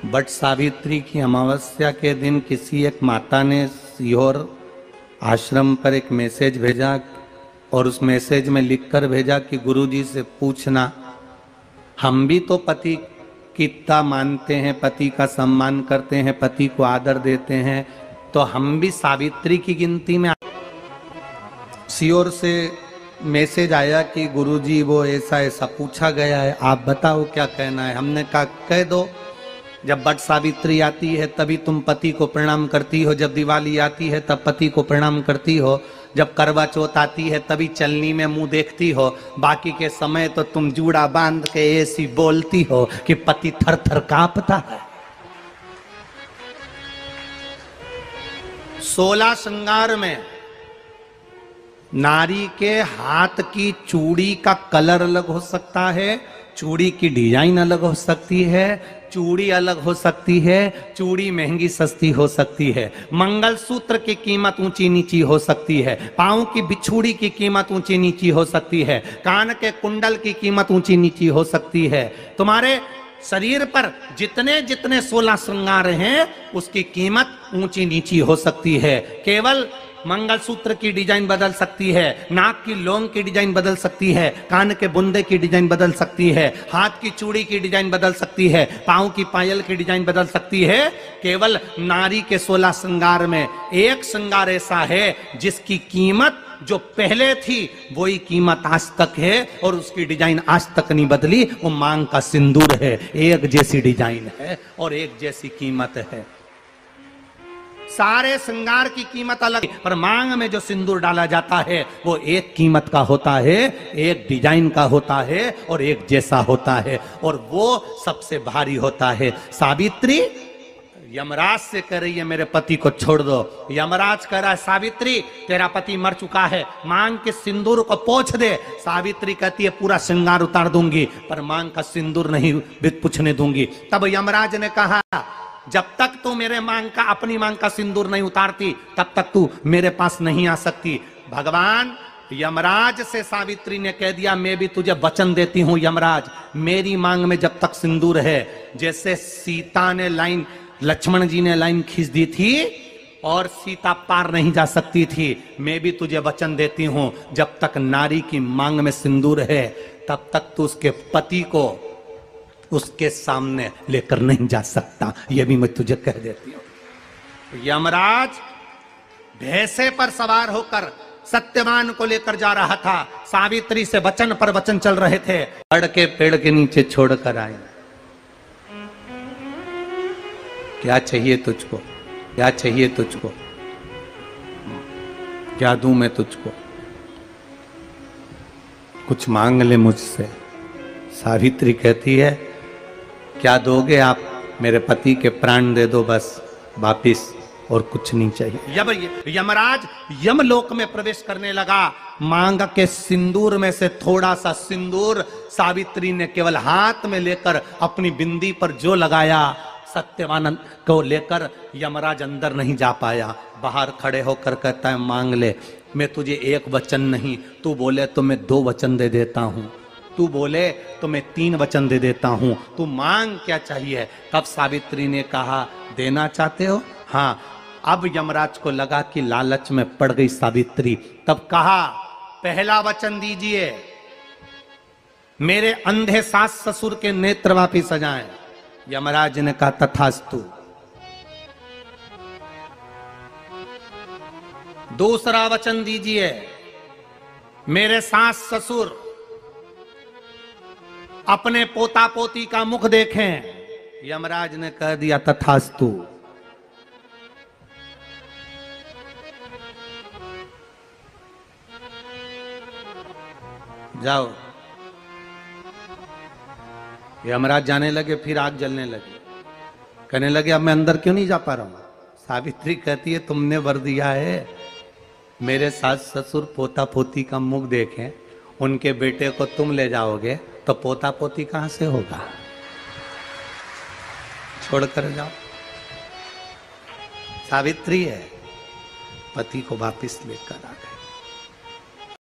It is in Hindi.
बट सावित्री की अमावस्या के दिन किसी एक माता ने सीहोर आश्रम पर एक मैसेज भेजा और उस मैसेज में लिखकर भेजा कि गुरुजी से पूछना, हम भी तो पति की इतना मानते हैं, पति का सम्मान करते हैं, पति को आदर देते हैं, तो हम भी सावित्री की गिनती में। सीहोर से मैसेज आया कि गुरुजी वो ऐसा ऐसा पूछा गया है, आप बताओ क्या कहना है। हमने कहा कह दो, जब बट सावित्री आती है तभी तुम पति को प्रणाम करती हो, जब दिवाली आती है तब पति को प्रणाम करती हो, जब करवा चौथ आती है तभी चलनी में मुंह देखती हो, बाकी के समय तो तुम जूड़ा बांध के ऐसी बोलती हो कि पति थर थर कांपता है। 16 श्रृंगार में नारी के हाथ की चूड़ी का कलर अलग हो सकता है, चूड़ी की डिजाइन अलग हो सकती है, चूड़ी अलग हो सकती है, चूड़ी महंगी सस्ती हो सकती है, मंगलसूत्र की कीमत ऊंची नीची हो सकती है, पांव की बिछुड़ी की कीमत ऊंची नीची हो सकती है, कान के कुंडल की कीमत ऊंची नीची हो सकती है। तुम्हारे शरीर पर जितने जितने 16 श्रृंगार हैं उसकी कीमत ऊंची नीची हो सकती है। केवल मंगलसूत्र की डिजाइन बदल सकती है, नाक की लौंग की डिजाइन बदल सकती है, कान के बुंदे की डिजाइन बदल सकती है, हाथ की चूड़ी की डिजाइन बदल सकती है, पांव की पायल की डिजाइन बदल सकती है। केवल नारी के 16 श्रृंगार में एक श्रृंगार ऐसा है जिसकी कीमत जो पहले थी वही कीमत आज तक है और उसकी डिजाइन आज तक नहीं बदली। वो मांग का सिंदूर है, एक जैसी डिजाइन है और एक जैसी कीमत है। सारे श्रृंगार की कीमत अलग, पर मांग में जो सिंदूर डाला जाता है वो एक कीमत का होता है, एक डिजाइन का होता है और एक जैसा होता है, और वो सबसे भारी होता है। सावित्री यमराज से कह रही है मेरे पति को छोड़ दो। यमराज कह रहा है सावित्री तेरा पति मर चुका है, मांग के सिंदूर को पोंछ दे। सावित्री कहती है पूरा श्रृंगार उतार दूंगी पर मांग का सिंदूर नहीं पूछने दूंगी। तब यमराज ने कहा जब तक तू मेरे मांग का अपनी मांग का सिंदूर नहीं उतारती तब तक तू मेरे पास नहीं आ सकती। भगवान यमराज से सावित्री ने कह दिया मैं भी तुझे वचन देती हूं यमराज, मेरी मांग में जब तक सिंदूर है, जैसे सीता ने लाइन, लक्ष्मण जी ने लाइन खींच दी थी और सीता पार नहीं जा सकती थी, मैं भी तुझे वचन देती हूं जब तक नारी की मांग में सिंदूर है तब तक तू उसके पति को उसके सामने लेकर नहीं जा सकता। यह भी मैं तुझे कह देती हूं। यमराज भैंसे पर सवार होकर सत्यवान को लेकर जा रहा था, सावित्री से वचन पर वचन चल रहे थे। पेड़ के नीचे छोड़कर आए। क्या चाहिए तुझको, क्या चाहिए तुझको, क्या दूं मैं तुझको, कुछ मांग ले मुझसे। सावित्री कहती है क्या दोगे आप, मेरे पति के प्राण दे दो बस वापिस, और कुछ नहीं चाहिए। यमराज यमलोक में प्रवेश करने लगा। मांग के सिंदूर में से थोड़ा सा सिंदूर सावित्री ने केवल हाथ में लेकर अपनी बिंदी पर जो लगाया, सत्यवान को लेकर यमराज अंदर नहीं जा पाया। बाहर खड़े होकर कहता है मांग ले, मैं तुझे एक वचन नहीं, तू बोले तो मैं 2 वचन दे देता हूं, तू बोले तो मैं 3 वचन दे देता हूं, तू मांग क्या चाहिए। तब सावित्री ने कहा देना चाहते हो, हाँ। अब यमराज को लगा कि लालच में पड़ गई सावित्री। तब कहा पहला वचन दीजिए, मेरे अंधे सास ससुर के नेत्र वापिस आ जाएं। यमराज ने कहा तथास्तु। दूसरा वचन दीजिए, मेरे सास ससुर अपने पोता पोती का मुख देखें। यमराज ने कह दिया तथास्तु। जाओ। यमराज जाने लगे, फिर आग जलने लगी। कहने लगे अब मैं अंदर क्यों नहीं जा पा रहा हूं। सावित्री कहती है तुमने वर दिया है मेरे सास ससुर पोता पोती का मुख देखें, उनके बेटे को तुम ले जाओगे तो पोता पोती कहां से होगा, छोड़कर जाओ। सावित्री है, पति को वापिस लेकर आ गए।